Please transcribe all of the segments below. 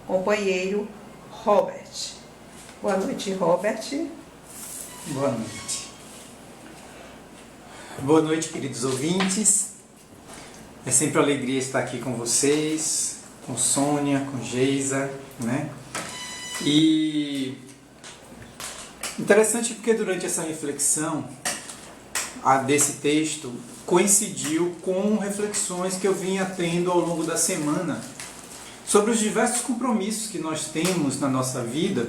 companheiro Robert. Boa noite, Robert. Boa noite. Boa noite, queridos ouvintes. É sempre uma alegria estar aqui com vocês, com Sônia, com Geisa, né? E interessante porque durante essa reflexão desse texto coincidiu com reflexões que eu vinha tendo ao longo da semana sobre os diversos compromissos que nós temos na nossa vida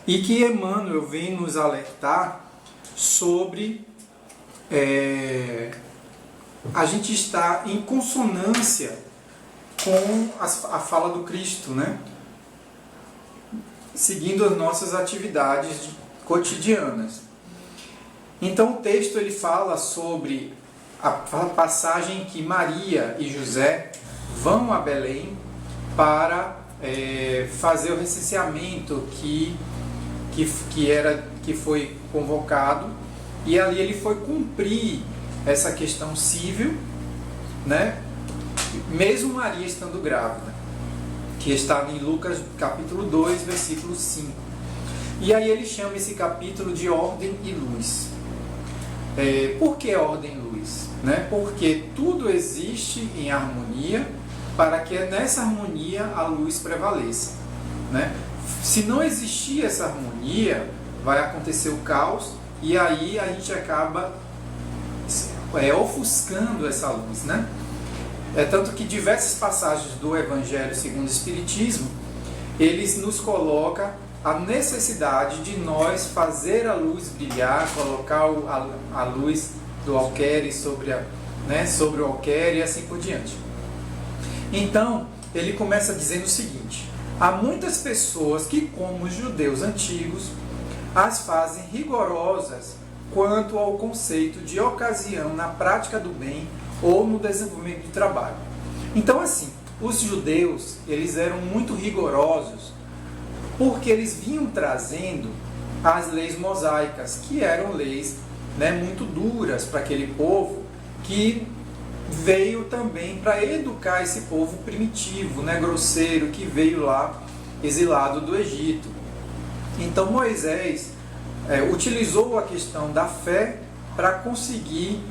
e que Emmanuel vem nos alertar sobre a gente estar em consonância com a fala do Cristo, né? Seguindo as nossas atividades cotidianas. Então o texto ele fala sobre a passagem que Maria e José vão a Belém para fazer o recenseamento que foi convocado, e ali ele foi cumprir essa questão civil, né? Mesmo Maria estando grávida, que está em Lucas capítulo 2, versículo 5. E aí ele chama esse capítulo de Ordem e Luz. Por que Ordem e Luz? Né? Porque tudo existe em harmonia para que nessa harmonia a luz prevaleça. Né? Se não existir essa harmonia, vai acontecer o caos e aí a gente acaba ofuscando essa luz. Né? Tanto que diversas passagens do Evangelho segundo o Espiritismo, eles nos colocam a necessidade de nós fazer a luz brilhar, colocar a luz do alqueire sobre o alqueire e assim por diante. Então, ele começa dizendo o seguinte: há muitas pessoas que, como os judeus antigos, as fazem rigorosas quanto ao conceito de ocasião na prática do bem ou no desenvolvimento do trabalho. Então, assim, os judeus, eles eram muito rigorosos porque eles vinham trazendo as leis mosaicas, que eram leis, né, muito duras para aquele povo, que veio também para educar esse povo primitivo, né, grosseiro, que veio lá exilado do Egito. Então Moisés utilizou a questão da fé para conseguir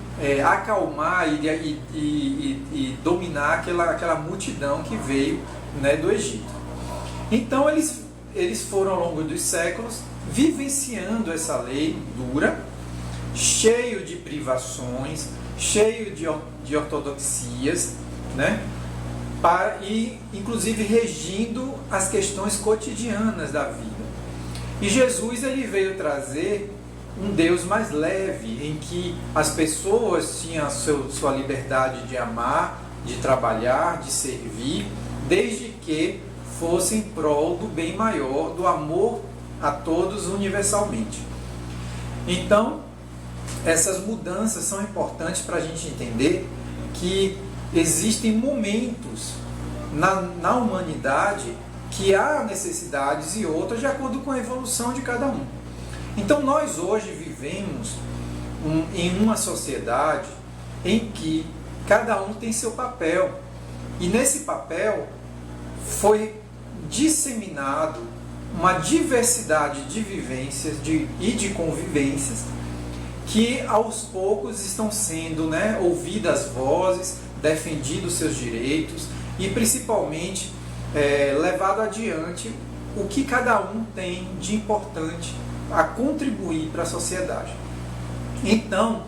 acalmar e dominar aquela multidão que veio, né, do Egito. Então eles foram ao longo dos séculos vivenciando essa lei dura, cheio de privações, cheio de ortodoxias, né? E inclusive regindo as questões cotidianas da vida. E Jesus ele veio trazer um Deus mais leve, em que as pessoas tinham sua liberdade de amar, de trabalhar, de servir, desde que fosse em prol do bem maior, do amor a todos universalmente. Então, essas mudanças são importantes para a gente entender que existem momentos na humanidade que há necessidades e outras de acordo com a evolução de cada um. Então nós hoje vivemos em uma sociedade em que cada um tem seu papel, e nesse papel foi disseminado uma diversidade de vivências e de convivências que aos poucos estão sendo, né, ouvidas vozes, defendidos seus direitos e principalmente levado adiante o que cada um tem de importante a contribuir para a sociedade. Então,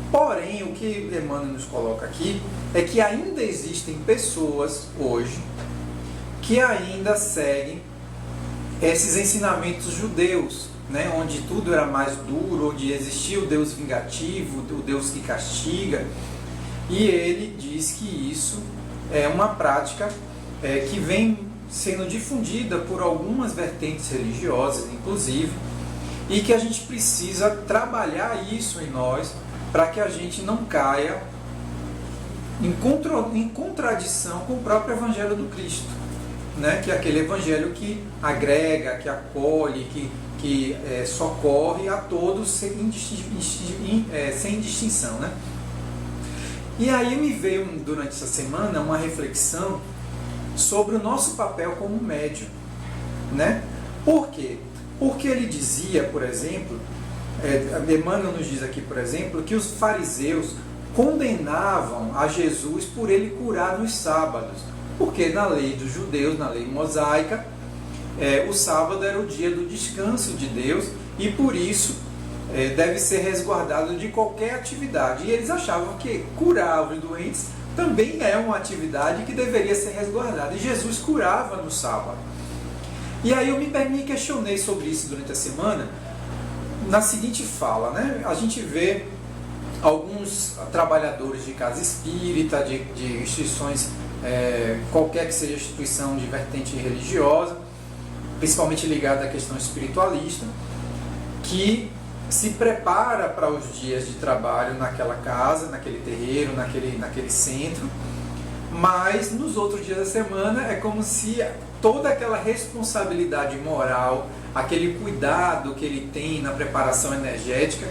porém, o que Emmanuel nos coloca aqui é que ainda existem pessoas hoje que ainda seguem esses ensinamentos judeus, né, onde tudo era mais duro, onde existia o Deus vingativo, o Deus que castiga, e ele diz que isso é uma prática que vem sendo difundida por algumas vertentes religiosas, inclusive, e que a gente precisa trabalhar isso em nós para que a gente não caia em contradição com o próprio Evangelho do Cristo, né? Que é aquele Evangelho que agrega, que acolhe, que socorre a todos sem distinção, né? E aí me veio durante essa semana uma reflexão sobre o nosso papel como médium, né? Por quê? Porque ele dizia, por exemplo, Emmanuel nos diz aqui, por exemplo, que os fariseus condenavam a Jesus por ele curar nos sábados, porque na lei dos judeus, na lei mosaica, o sábado era o dia do descanso de Deus e por isso deve ser resguardado de qualquer atividade. E eles achavam que curar os doentes também é uma atividade que deveria ser resguardada. E Jesus curava no sábado. E aí eu me questionei sobre isso durante a semana, na seguinte fala, né? A gente vê alguns trabalhadores de casa espírita, de instituições, qualquer que seja a instituição de vertente religiosa, principalmente ligada à questão espiritualista, que se prepara para os dias de trabalho naquela casa, naquele terreiro, naquele centro, mas nos outros dias da semana é como se toda aquela responsabilidade moral, aquele cuidado que ele tem na preparação energética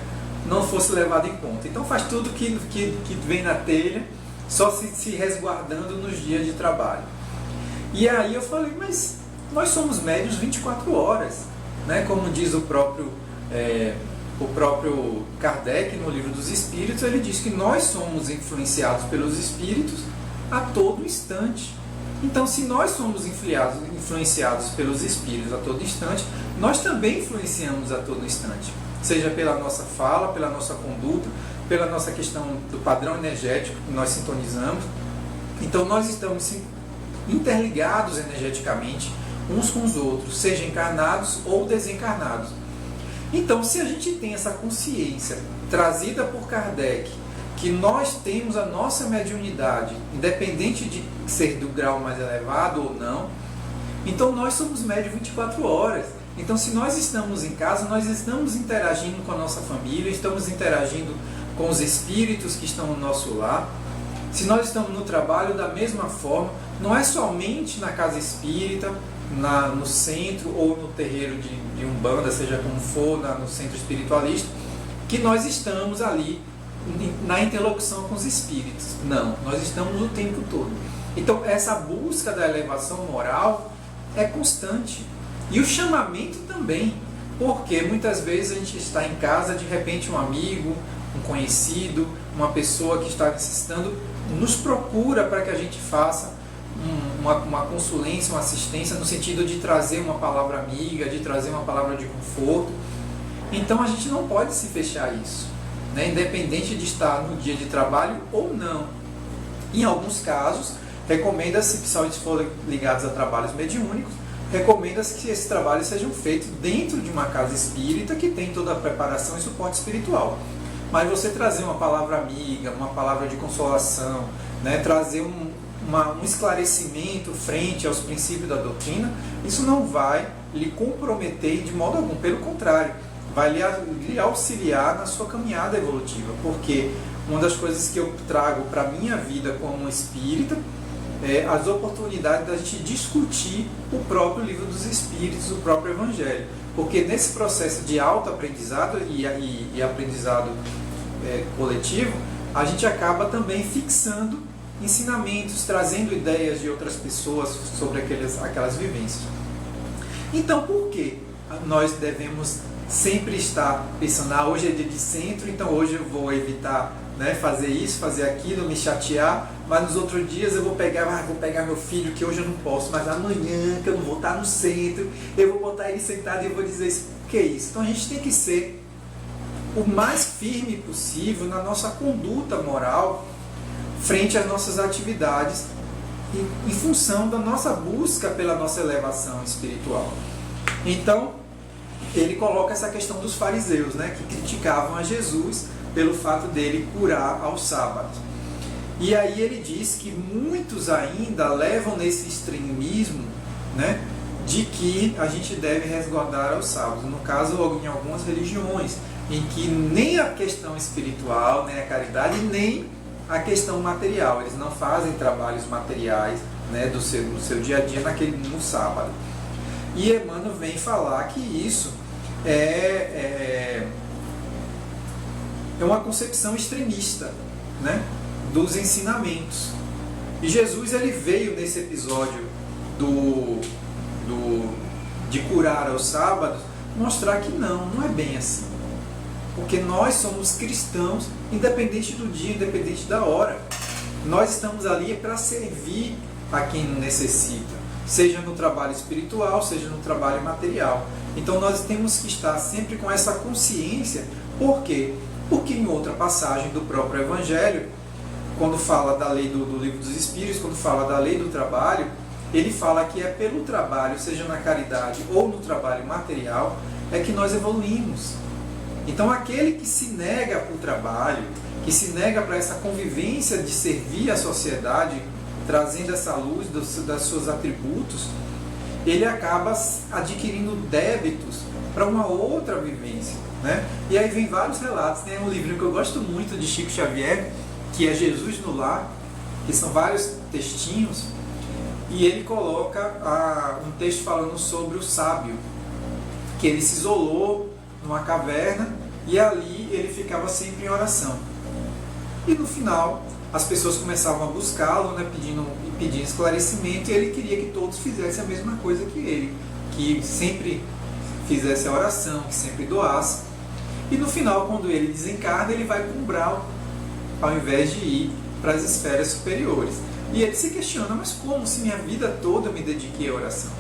não fosse levado em conta. Então faz tudo que vem na telha, só se resguardando nos dias de trabalho. E aí eu falei, mas nós somos médios 24 horas, né? Como diz o próprio Kardec no Livro dos Espíritos, ele diz que nós somos influenciados pelos espíritos a todo instante. Então, se nós somos influenciados pelos espíritos a todo instante, nós também influenciamos a todo instante, seja pela nossa fala, pela nossa conduta, pela nossa questão do padrão energético que nós sintonizamos. Então, nós estamos interligados energeticamente uns com os outros, seja encarnados ou desencarnados. Então, se a gente tem essa consciência trazida por Kardec, que nós temos a nossa mediunidade, independente de ser do grau mais elevado ou não, então nós somos médios 24 horas. Então, se nós estamos em casa, nós estamos interagindo com a nossa família, estamos interagindo com os espíritos que estão no nosso lar. Se nós estamos no trabalho, da mesma forma, não é somente na casa espírita, no centro ou no terreiro de Umbanda, seja como for, no centro espiritualista, que nós estamos ali na interlocução com os espíritos. Não, nós estamos o tempo todo. Então essa busca da elevação moral é constante. E o chamamento também, porque muitas vezes a gente está em casa, de repente um amigo, um conhecido, uma pessoa que está necessitando, nos procura para que a gente faça uma consulência, uma assistência, no sentido de trazer uma palavra amiga, de trazer uma palavra de conforto. Então a gente não pode se fechar a isso, né? Independente de estar no dia de trabalho ou não. Em alguns casos, recomenda-se, principalmente se for ligados a trabalhos mediúnicos, recomenda-se que esses trabalhos sejam feitos dentro de uma casa espírita que tem toda a preparação e suporte espiritual. Mas você trazer uma palavra amiga, uma palavra de consolação, né? Trazer um esclarecimento frente aos princípios da doutrina, isso não vai lhe comprometer de modo algum, pelo contrário, vai lhe auxiliar na sua caminhada evolutiva, porque uma das coisas que eu trago para a minha vida como espírita é as oportunidades da gente discutir o próprio Livro dos Espíritos, o próprio Evangelho, porque nesse processo de autoaprendizado e aprendizado coletivo, a gente acaba também fixando ensinamentos, trazendo ideias de outras pessoas sobre aquelas vivências. Então, por que nós devemos sempre estar pensando, hoje é dia de centro, então hoje eu vou evitar, né, fazer isso, fazer aquilo, me chatear, mas nos outros dias eu vou pegar meu filho, que hoje eu não posso, mas amanhã, que eu não vou estar no centro, eu vou botar ele sentado e eu vou dizer isso. O que é isso? Então a gente tem que ser o mais firme possível na nossa conduta moral frente às nossas atividades, em função da nossa busca pela nossa elevação espiritual. Então, ele coloca essa questão dos fariseus, né, que criticavam a Jesus pelo fato dele curar aos sábados. E aí ele diz que muitos ainda levam nesse extremismo, né, de que a gente deve resguardar aos sábados. No caso, em algumas religiões, em que nem a questão espiritual, nem a caridade, nem a questão material, eles não fazem trabalhos materiais, né, do seu dia a dia no sábado. E Emmanuel vem falar que isso é uma concepção extremista, né, dos ensinamentos. E Jesus ele veio nesse episódio de curar aos sábados mostrar que não é bem assim. Porque nós somos cristãos, independente do dia, independente da hora. Nós estamos ali para servir a quem necessita, seja no trabalho espiritual, seja no trabalho material. Então nós temos que estar sempre com essa consciência. Por quê? Porque em outra passagem do próprio Evangelho, quando fala da lei do Livro dos Espíritos, quando fala da lei do trabalho, ele fala que é pelo trabalho, seja na caridade ou no trabalho material, é que nós evoluímos. Então aquele que se nega para o trabalho, que se nega para essa convivência de servir a sociedade, trazendo essa luz dos seus atributos, ele acaba adquirindo débitos para uma outra vivência, né? E aí vem vários relatos. Tem um livro que eu gosto muito de Chico Xavier, que é Jesus no Lar, que são vários textinhos, e ele coloca um texto falando sobre o sábio, que ele se isolou numa caverna e ali ele ficava sempre em oração. E no final as pessoas começavam a buscá-lo, né, pedindo esclarecimento, e ele queria que todos fizessem a mesma coisa que ele, que sempre fizesse a oração, que sempre doasse. E no final, quando ele desencarna, ele vai para um umbral, ao invés de ir para as esferas superiores. E ele se questiona, mas como se minha vida toda eu me dediquei à oração?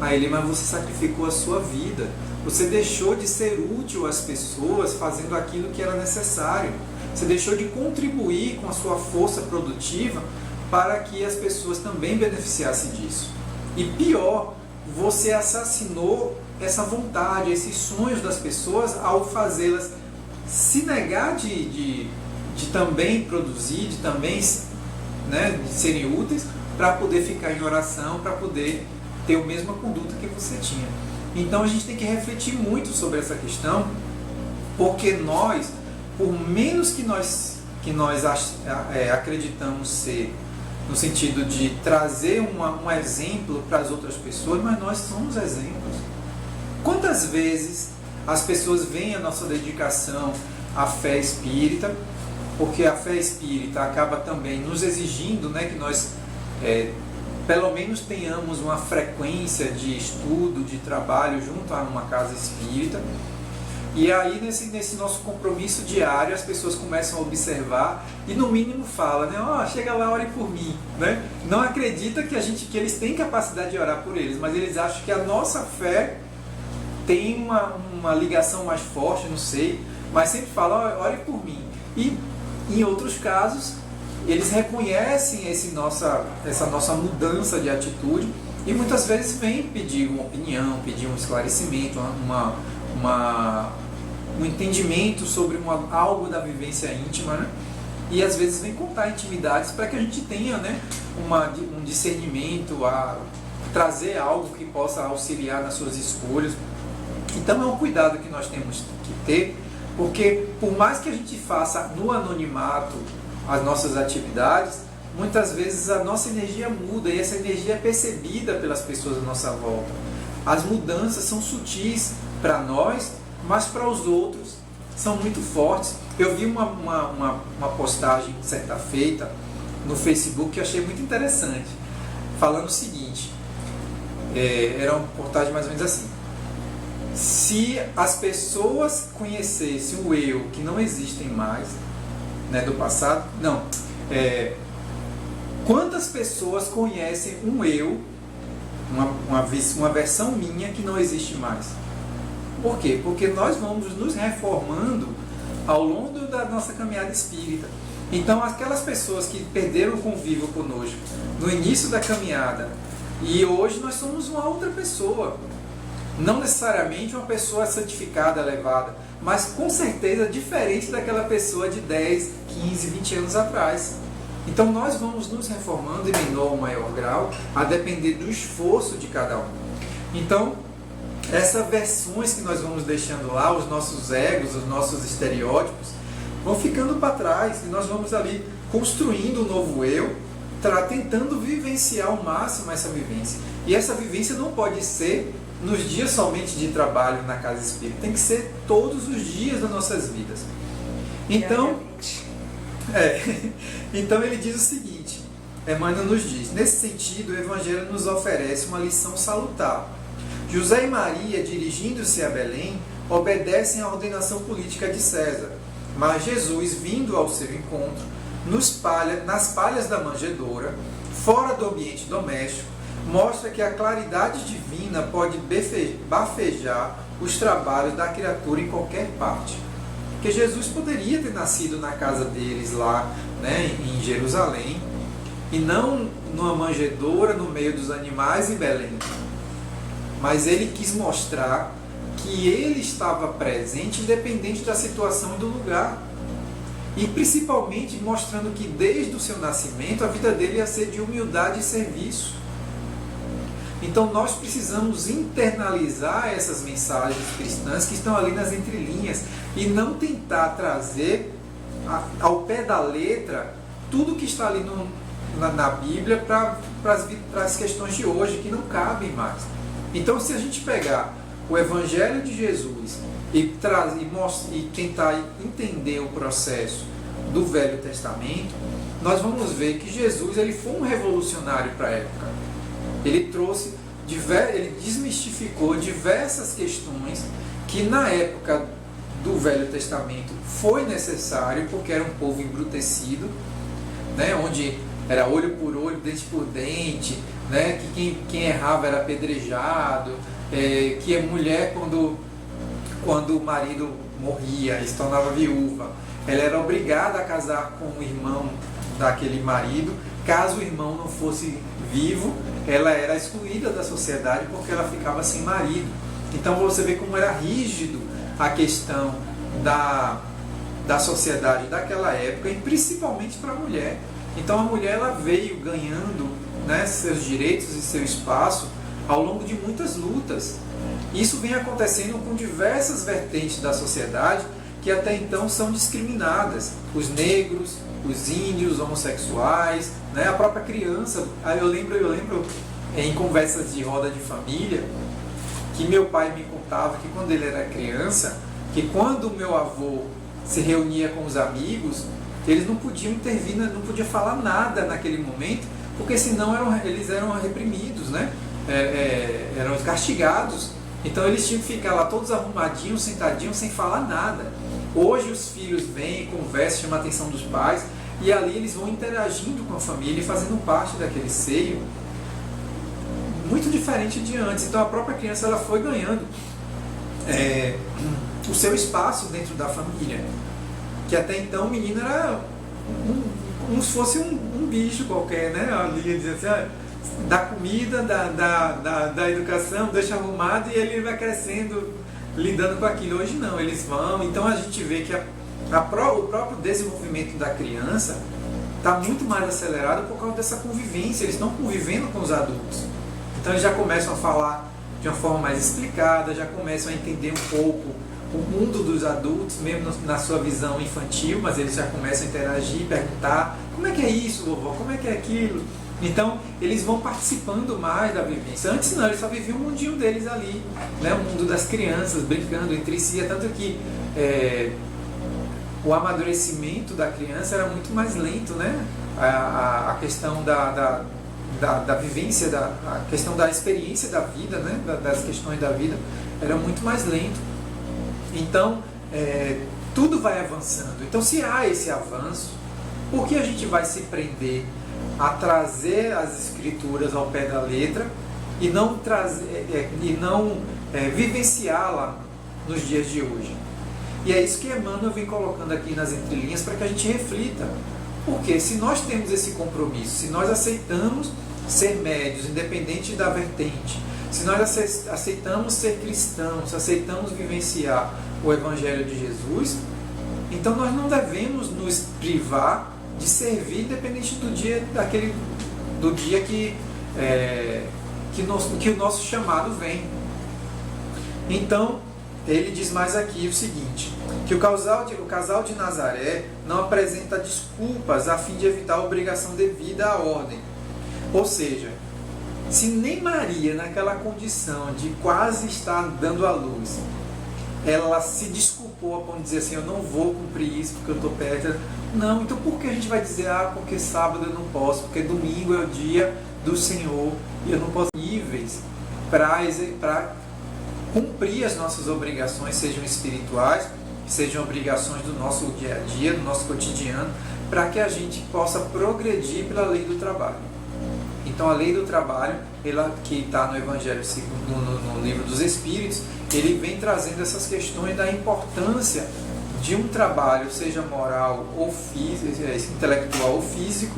Aí ele, mas você sacrificou a sua vida, você deixou de ser útil às pessoas fazendo aquilo que era necessário, você deixou de contribuir com a sua força produtiva para que as pessoas também beneficiassem disso. E pior, você assassinou essa vontade, esses sonhos das pessoas ao fazê-las se negar de também produzir, de também, né, de serem úteis, para poder ficar em oração, para poder ter a mesma conduta que você tinha. Então a gente tem que refletir muito sobre essa questão, porque nós, por menos que nós acreditamos ser, no sentido de trazer um exemplo para as outras pessoas, mas nós somos exemplos. Quantas vezes as pessoas veem a nossa dedicação à fé espírita, porque a fé espírita acaba também nos exigindo, né, que nós pelo menos tenhamos uma frequência de estudo, de trabalho junto a uma casa espírita. E aí nesse nosso compromisso diário as pessoas começam a observar e no mínimo falam, né, chega lá, ore por mim, né? Não acredita que eles têm capacidade de orar por eles, mas eles acham que a nossa fé tem uma ligação mais forte, não sei, mas sempre falam, ore por mim. E em outros casos eles reconhecem essa nossa mudança de atitude e muitas vezes vêm pedir uma opinião, pedir um esclarecimento, um entendimento sobre algo da vivência íntima, né? E às vezes vem contar intimidades para que a gente tenha, né, um discernimento, a trazer algo que possa auxiliar nas suas escolhas. Então é um cuidado que nós temos que ter, porque por mais que a gente faça no anonimato as nossas atividades, muitas vezes a nossa energia muda e essa energia é percebida pelas pessoas à nossa volta. As mudanças são sutis para nós, mas para os outros são muito fortes. Eu vi uma postagem certa feita no Facebook que eu achei muito interessante, falando o seguinte, era uma postagem mais ou menos assim: se as pessoas conhecessem o eu que não existem mais, né, do passado, quantas pessoas conhecem um eu, uma versão minha que não existe mais? Por quê? Porque nós vamos nos reformando ao longo da nossa caminhada espírita. Então aquelas pessoas que perderam o convívio conosco no início da caminhada e hoje nós somos uma outra pessoa, não necessariamente uma pessoa santificada, elevada, mas com certeza diferente daquela pessoa de 10, 15, 20 anos atrás. Então nós vamos nos reformando em menor ou maior grau, a depender do esforço de cada um. Então, essas versões que nós vamos deixando lá, os nossos egos, os nossos estereótipos, vão ficando para trás e nós vamos ali construindo um novo eu, tentando vivenciar ao máximo essa vivência. E essa vivência não pode ser nos dias somente de trabalho na casa espírita, tem que ser todos os dias das nossas vidas. Então, então ele diz o seguinte: Emmanuel nos diz: nesse sentido, o Evangelho nos oferece uma lição salutar. José e Maria, dirigindo-se a Belém, obedecem à ordenação política de César, mas Jesus, vindo ao seu encontro, nas palhas da manjedoura, fora do ambiente doméstico, mostra que a claridade divina pode bafejar os trabalhos da criatura em qualquer parte. Porque Jesus poderia ter nascido na casa deles lá, né, em Jerusalém, e não numa manjedoura no meio dos animais em Belém. Mas ele quis mostrar que ele estava presente independente da situação e do lugar. E principalmente mostrando que desde o seu nascimento a vida dele ia ser de humildade e serviço. Então nós precisamos internalizar essas mensagens cristãs que estão ali nas entrelinhas e não tentar trazer ao pé da letra tudo que está ali na Bíblia para as questões de hoje que não cabem mais. Então, se a gente pegar o Evangelho de Jesus e tentar entender o processo do Velho Testamento, nós vamos ver que Jesus ele foi um revolucionário para a época. Ele desmistificou diversas questões que na época do Velho Testamento foi necessário, porque era um povo embrutecido, né, onde era olho por olho, dente por dente, né, que quem errava era apedrejado, que a mulher, quando o marido morria e se tornava viúva, ela era obrigada a casar com o irmão daquele marido. Caso o irmão não fosse vivo, ela era excluída da sociedade porque ela ficava sem marido. Então você vê como era rígido a questão da sociedade daquela época, e principalmente para a mulher. Então a mulher ela veio ganhando, né, seus direitos e seu espaço ao longo de muitas lutas. Isso vem acontecendo com diversas vertentes da sociedade que até então são discriminadas. Os negros, os índios, os homossexuais, né, a própria criança. Eu lembro em conversas de roda de família que meu pai me contava que quando ele era criança, que quando o meu avô se reunia com os amigos, eles não podiam intervir, não podiam falar nada naquele momento, porque senão eles eram reprimidos, né? Eram castigados. Então eles tinham que ficar lá todos arrumadinhos, sentadinhos, sem falar nada. Hoje os filhos vêm, conversam, chamam a atenção dos pais, e ali eles vão interagindo com a família e fazendo parte daquele seio, muito diferente de antes. Então a própria criança ela foi ganhando o seu espaço dentro da família, que até então o menino era como se fosse um bicho qualquer, né? Ali dizia assim, da comida, da educação, deixa arrumado, e ele vai crescendo lidando com aquilo. Hoje não, eles vão. Então a gente vê que o próprio desenvolvimento da criança está muito mais acelerado por causa dessa convivência. Eles estão convivendo com os adultos. Então eles já começam a falar de uma forma mais explicada, já começam a entender um pouco o mundo dos adultos, mesmo na sua visão infantil, mas eles já começam a interagir, perguntar: como é que é isso, vovó? Como é que é aquilo? Então, eles vão participando mais da vivência. Antes não, eles só viviam o mundinho deles ali, né? O mundo das crianças, brincando entre si. É tanto que o amadurecimento da criança era muito mais lento, né? A questão da vivência, a questão da experiência da vida, né? Das questões da vida, era muito mais lento. Então, tudo vai avançando. Então, se há esse avanço, por que a gente vai se prender a trazer as escrituras ao pé da letra e não vivenciá-la nos dias de hoje? E é isso que Emmanuel vem colocando aqui nas entrelinhas para que a gente reflita. Porque se nós temos esse compromisso, se nós aceitamos ser médios, independente da vertente, se nós aceitamos ser cristãos, aceitamos vivenciar o Evangelho de Jesus, então nós não devemos nos privar de servir, independente do dia que o nosso chamado vem. Então, ele diz mais aqui o seguinte, que o casal de Nazaré não apresenta desculpas a fim de evitar a obrigação devida à ordem. Ou seja, se nem Maria, naquela condição de quase estar dando à luz, ela se desculpou opor a ponto de dizer assim, eu não vou cumprir isso porque eu estou perto. Não, então por que a gente vai dizer, porque sábado eu não posso, porque domingo é o dia do Senhor e eu não posso níveis para cumprir as nossas obrigações, sejam espirituais, sejam obrigações do nosso dia a dia, do nosso cotidiano, para que a gente possa progredir pela lei do trabalho. Então a lei do trabalho, ela, que está no Evangelho no livro dos Espíritos, ele vem trazendo essas questões da importância de um trabalho, seja moral ou físico, intelectual ou físico,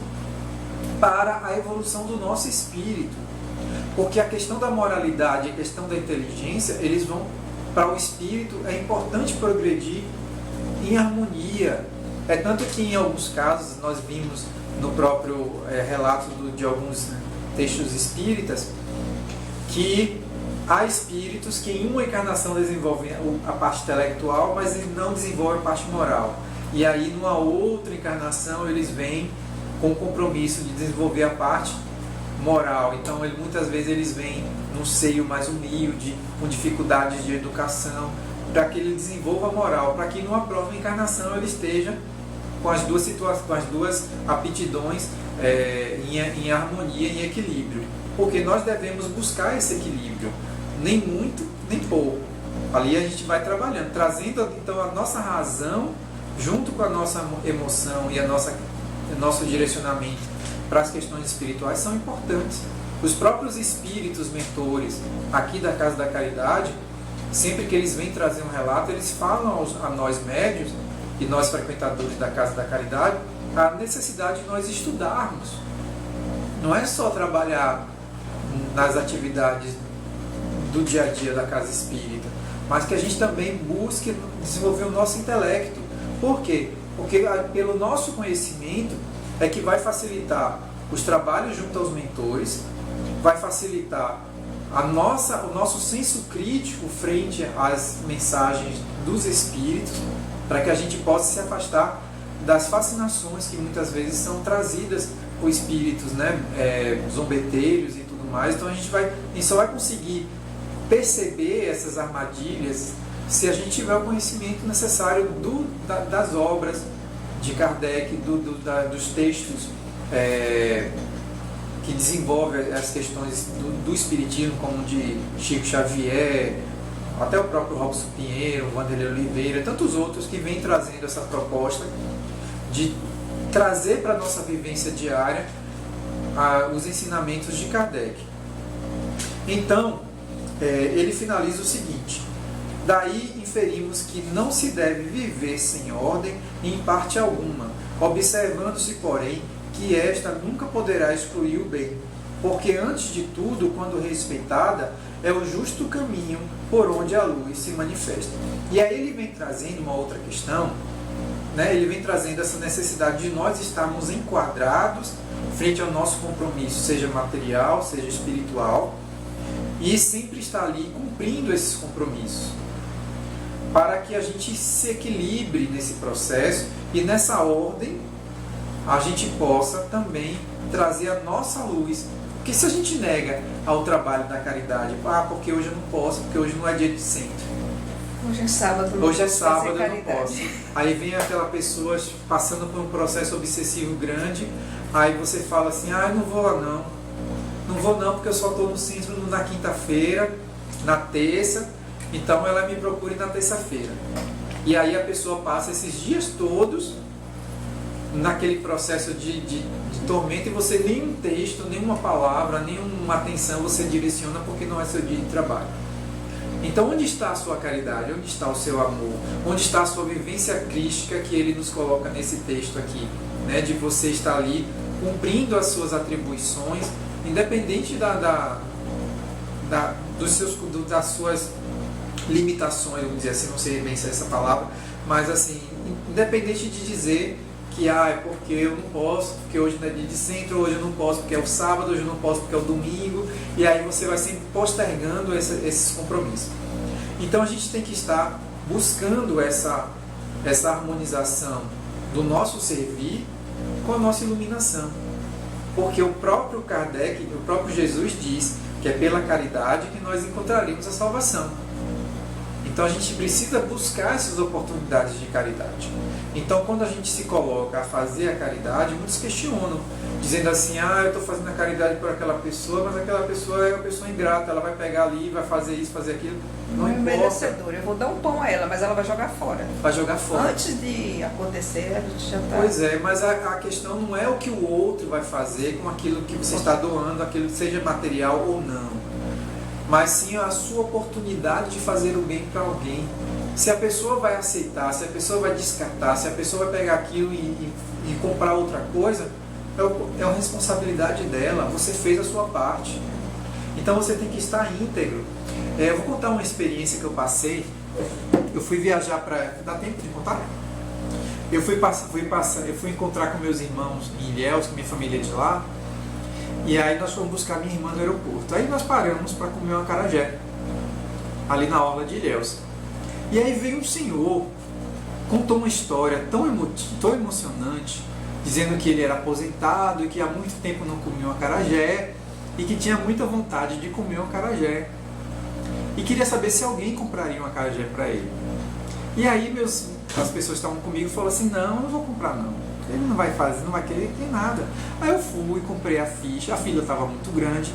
para a evolução do nosso espírito. Porque a questão da moralidade e a questão da inteligência, eles vão, para o espírito, é importante progredir em harmonia. É tanto que em alguns casos, nós vimos no próprio relato de alguns textos espíritas, que há espíritos que em uma encarnação desenvolvem a parte intelectual, mas eles não desenvolvem a parte moral. E aí, numa outra encarnação, eles vêm com o compromisso de desenvolver a parte moral. Então, muitas vezes eles vêm num seio mais humilde, com dificuldades de educação, para que ele desenvolva a moral, para que numa próxima encarnação ele esteja com as duas situações, com as duas aptidões em harmonia, em equilíbrio. Porque nós devemos buscar esse equilíbrio, nem muito, nem pouco. Ali a gente vai trabalhando, trazendo então a nossa razão junto com a nossa emoção e o nosso direcionamento para as questões espirituais são importantes. Os próprios espíritos mentores aqui da Casa da Caridade, sempre que eles vêm trazer um relato, eles falam a nós médios e nós frequentadores da Casa da Caridade a necessidade de nós estudarmos. Não é só trabalhar nas atividades do dia a dia da Casa Espírita, mas que a gente também busque desenvolver o nosso intelecto. Por quê? Porque pelo nosso conhecimento é que vai facilitar os trabalhos junto aos mentores, vai facilitar o nosso senso crítico frente às mensagens dos Espíritos, para que a gente possa se afastar das fascinações que muitas vezes são trazidas por espíritos, zombeteiros e tudo mais. Então a gente só vai conseguir perceber essas armadilhas se a gente tiver o conhecimento necessário das obras de Kardec, dos textos que desenvolvem as questões do espiritismo, como de Chico Xavier, até o próprio Robson Pinheiro, Vanderlei Oliveira, tantos outros que vêm trazendo essa proposta de trazer para a nossa vivência diária os ensinamentos de Kardec. Então, ele finaliza o seguinte: daí inferimos que não se deve viver sem ordem em parte alguma, observando-se, porém, que esta nunca poderá excluir o bem, porque antes de tudo, quando respeitada, é o justo caminho por onde a luz se manifesta. E aí ele vem trazendo uma outra questão, ele vem trazendo essa necessidade de nós estarmos enquadrados frente ao nosso compromisso, seja material, seja espiritual, e sempre estar ali cumprindo esses compromissos, para que a gente se equilibre nesse processo e nessa ordem a gente possa também trazer a nossa luz. Porque se a gente nega ao trabalho da caridade, porque hoje eu não posso, porque hoje não é dia de centro, hoje é sábado, hoje é sábado, eu não posso. Aí vem aquela pessoa passando por um processo obsessivo grande, aí você fala assim, não vou lá não. Não vou não, porque eu só estou no centro na quinta-feira, na terça, então ela me procure na terça-feira. E aí a pessoa passa esses dias todos naquele processo de tormento, e você nenhum texto, nenhuma palavra, nenhuma atenção você direciona, porque não é seu dia de trabalho. Então onde está a sua caridade? Onde está o seu amor? Onde está a sua vivência crística que ele nos coloca nesse texto aqui? De você estar ali cumprindo as suas atribuições, independente das suas limitações, vamos dizer assim, não sei bem se é essa palavra, mas assim, independente de dizer que é porque eu não posso, porque hoje não é dia de centro, hoje eu não posso porque é o sábado, hoje eu não posso porque é o domingo, e aí você vai sempre postergando esses compromissos. Então a gente tem que estar buscando essa harmonização do nosso servir com a nossa iluminação. Porque o próprio Kardec, o próprio Jesus diz que é pela caridade que nós encontraremos a salvação. Então a gente precisa buscar essas oportunidades de caridade. Então quando a gente se coloca a fazer a caridade, muitos questionam, dizendo assim, eu estou fazendo a caridade por aquela pessoa, mas aquela pessoa é uma pessoa ingrata, ela vai pegar ali, vai fazer isso, fazer aquilo. Não importa. Merecedora. Eu vou dar um pão a ela, mas ela vai jogar fora. Vai jogar fora. Antes de acontecer, a gente já está... Pois é, mas a questão não é o que o outro vai fazer com aquilo que você está doando, aquilo que seja material ou não. Mas sim a sua oportunidade de fazer o bem para alguém. Se a pessoa vai aceitar, se a pessoa vai descartar, se a pessoa vai pegar aquilo e comprar outra coisa, é uma responsabilidade dela. Você fez a sua parte. Então você tem que estar íntegro. Eu vou contar uma experiência que eu passei. Eu fui viajar para... Dá tempo de contar? Eu fui encontrar com meus irmãos em Ilhéus, com minha família de lá. E aí nós fomos buscar minha irmã no aeroporto. Aí nós paramos para comer um acarajé, ali na orla de Ilhéus. E aí veio um senhor, contou uma história tão emocionante, dizendo que ele era aposentado e que há muito tempo não comia um acarajé e que tinha muita vontade de comer um acarajé. E queria saber se alguém compraria um acarajé para ele. E aí as pessoas que estavam comigo falaram assim, não, eu não vou comprar não. Ele não vai fazer, não vai querer ter nada. Aí eu fui, comprei a ficha, a fila estava muito grande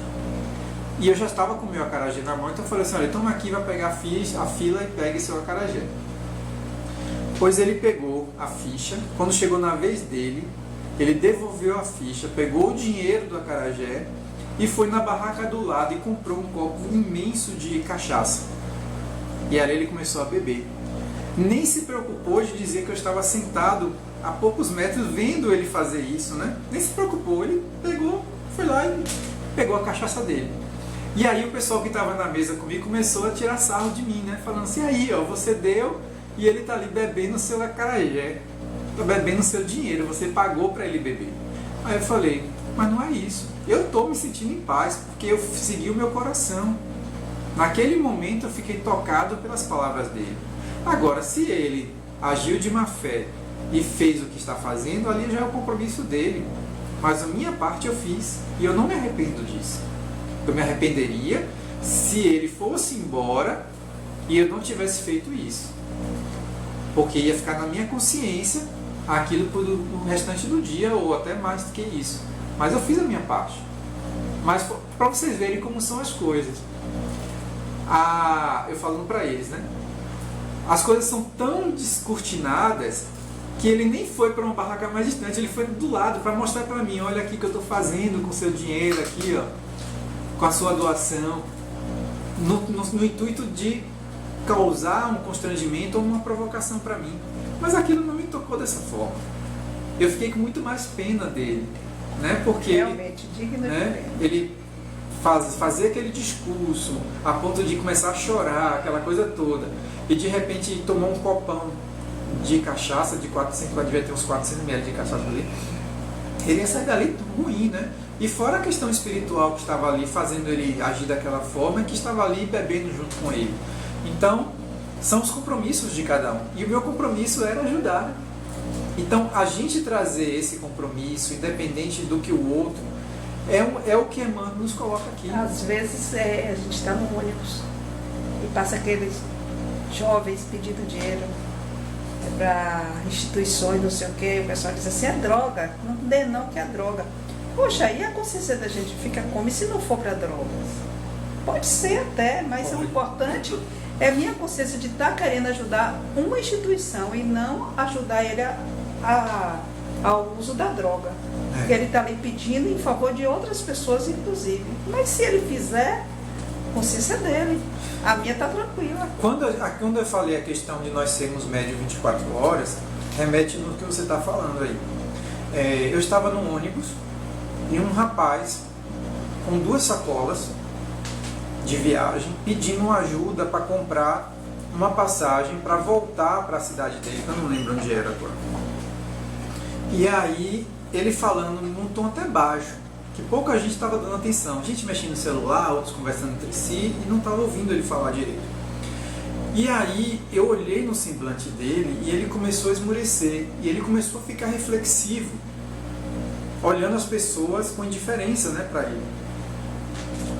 e eu já estava com o meu acarajé na mão, então eu falei assim, olha, toma aqui, vai pegar a fila e pegue seu acarajé. Pois ele pegou a ficha, quando chegou na vez dele, ele devolveu a ficha, pegou o dinheiro do acarajé e foi na barraca do lado e comprou um copo imenso de cachaça. E ali ele começou a beber. Nem se preocupou de dizer que eu estava sentado a poucos metros vendo ele fazer isso, né? Nem se preocupou, ele pegou, foi lá e pegou a cachaça dele. E aí o pessoal que estava na mesa comigo começou a tirar sarro de mim, né? Falando assim, aí ó, você deu e ele está ali bebendo o seu acarajé, está bebendo o seu dinheiro, você pagou para ele beber. Aí eu falei, mas não é isso, eu estou me sentindo em paz, porque eu segui o meu coração. Naquele momento eu fiquei tocado pelas palavras dele. Agora, se ele agiu de má fé e fez o que está fazendo, ali já é o compromisso dele. Mas a minha parte eu fiz e eu não me arrependo disso. Eu me arrependeria se ele fosse embora e eu não tivesse feito isso. Porque ia ficar na minha consciência aquilo no restante do dia ou até mais do que isso. Mas eu fiz a minha parte. Mas para vocês verem como são as coisas. Eu falando para eles, né? As coisas são tão descortinadas que ele nem foi para uma barraca mais distante, ele foi do lado para mostrar para mim, olha aqui que eu estou fazendo com o seu dinheiro aqui, ó, com a sua doação, no intuito de causar um constrangimento ou uma provocação para mim. Mas aquilo não me tocou dessa forma. Eu fiquei com muito mais pena dele, né? Porque realmente digno de pena. Ele fazer aquele discurso a ponto de começar a chorar, aquela coisa toda, e de repente tomar um copão de cachaça de 400, devia ter uns 400 ml de cachaça ali, ele ia sair dali ruim, né? E fora a questão espiritual que estava ali fazendo ele agir daquela forma, que estava ali bebendo junto com ele. Então são os compromissos de cada um, e o meu compromisso era ajudar. Então a gente trazer esse compromisso, independente do que o outro, é o que Emmanuel nos coloca aqui. Às vezes a gente está no ônibus e passa aqueles jovens pedindo dinheiro para instituições, não sei o que, o pessoal diz assim, é droga, não dê não que é droga. Poxa, aí a consciência da gente fica como e se não for para drogas? Pode ser até, mas o importante é a minha consciência de estar querendo ajudar uma instituição e não ajudar ele ao uso da droga. Porque ele está ali pedindo em favor de outras pessoas, inclusive. Mas se ele fizer, a consciência é dele. A minha está tranquila. Quando eu falei a questão de nós sermos médios 24 horas, remete no que você está falando aí. Eu estava num ônibus e um rapaz com 2 sacolas de viagem pedindo ajuda para comprar uma passagem para voltar para a cidade dele, que eu não lembro onde era agora. E aí ele falando num tom até baixo, que pouca gente estava dando atenção, gente mexendo no celular, outros conversando entre si e não estava ouvindo ele falar direito. E aí eu olhei no semblante dele e ele começou a esmurecer e ele começou a ficar reflexivo, olhando as pessoas com indiferença, né, para ele.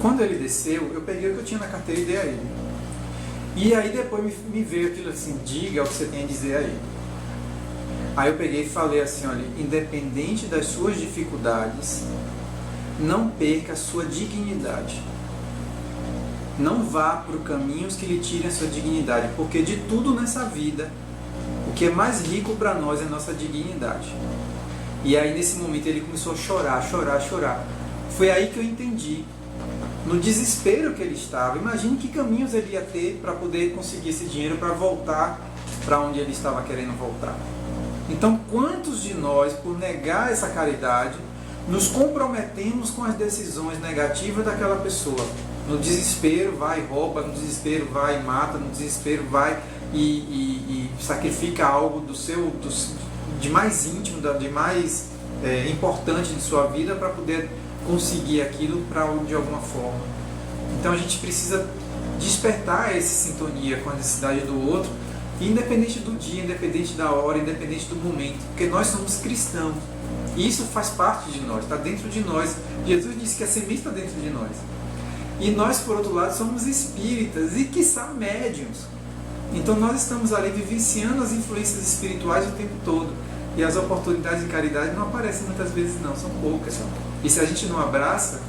Quando ele desceu, eu peguei o que eu tinha na carteira e dei a ele. E aí depois me veio aquilo assim, diga o que você tem a dizer aí. Aí eu peguei e falei assim, olha, independente das suas dificuldades, não perca a sua dignidade. Não vá por caminhos que lhe tirem a sua dignidade, porque de tudo nessa vida, o que é mais rico para nós é a nossa dignidade. E aí nesse momento ele começou a chorar, chorar, chorar. Foi aí que eu entendi, no desespero que ele estava, imagine que caminhos ele ia ter para poder conseguir esse dinheiro para voltar para onde ele estava querendo voltar. Então, quantos de nós, por negar essa caridade, nos comprometemos com as decisões negativas daquela pessoa? No desespero vai e rouba, no desespero vai e mata, no desespero vai e sacrifica algo de mais íntimo, de mais importante de sua vida para poder conseguir aquilo de alguma forma. Então a gente precisa despertar essa sintonia com a necessidade do outro, independente do dia, independente da hora, independente do momento, porque nós somos cristãos e isso faz parte de nós, está dentro de nós. Jesus disse que a semente está dentro de nós. E nós, por outro lado, somos espíritas e, quiçá, médiuns. Então nós estamos ali vivenciando as influências espirituais o tempo todo. E as oportunidades de caridade não aparecem muitas vezes não, são poucas. E se a gente não abraça,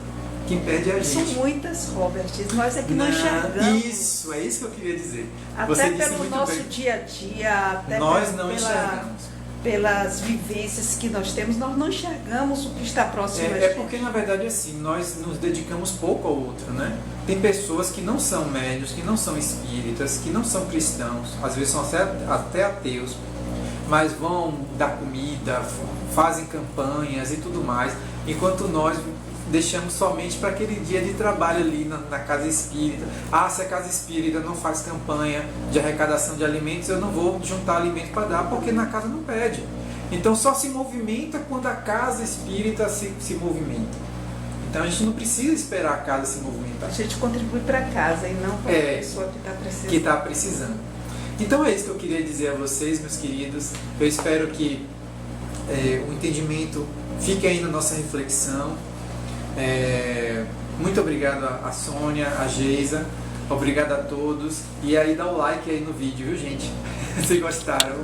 quem perde é a gente. São muitas, Robert. Nós é que não enxergamos. Isso, é isso que eu queria dizer. Até Você disse pelo muito nosso bem. dia a dia, até Nós não enxergamos. Pelas vivências que nós temos, nós não enxergamos o que está próximo a É gente. porque, na verdade, assim, nós nos dedicamos pouco ao outro, né? Tem pessoas que não são médios, que não são espíritas, que não são cristãos, às vezes são até ateus, mas vão dar comida, fazem campanhas e tudo mais, enquanto nós deixamos somente para aquele dia de trabalho ali na casa espírita. Ah, se a casa espírita não faz campanha de arrecadação de alimentos, eu não vou juntar alimento para dar, porque na casa não pede. Então só se movimenta quando a casa espírita se movimenta. Então a gente não precisa esperar a casa se movimentar. A gente contribui para casa e não para a pessoa que está precisando. Que está precisando. Então é isso que eu queria dizer a vocês, meus queridos. Eu espero que o entendimento fique aí na nossa reflexão. Muito obrigado a Sônia, a Geisa, obrigado a todos. E aí dá o like aí no vídeo, viu, gente? Se gostaram.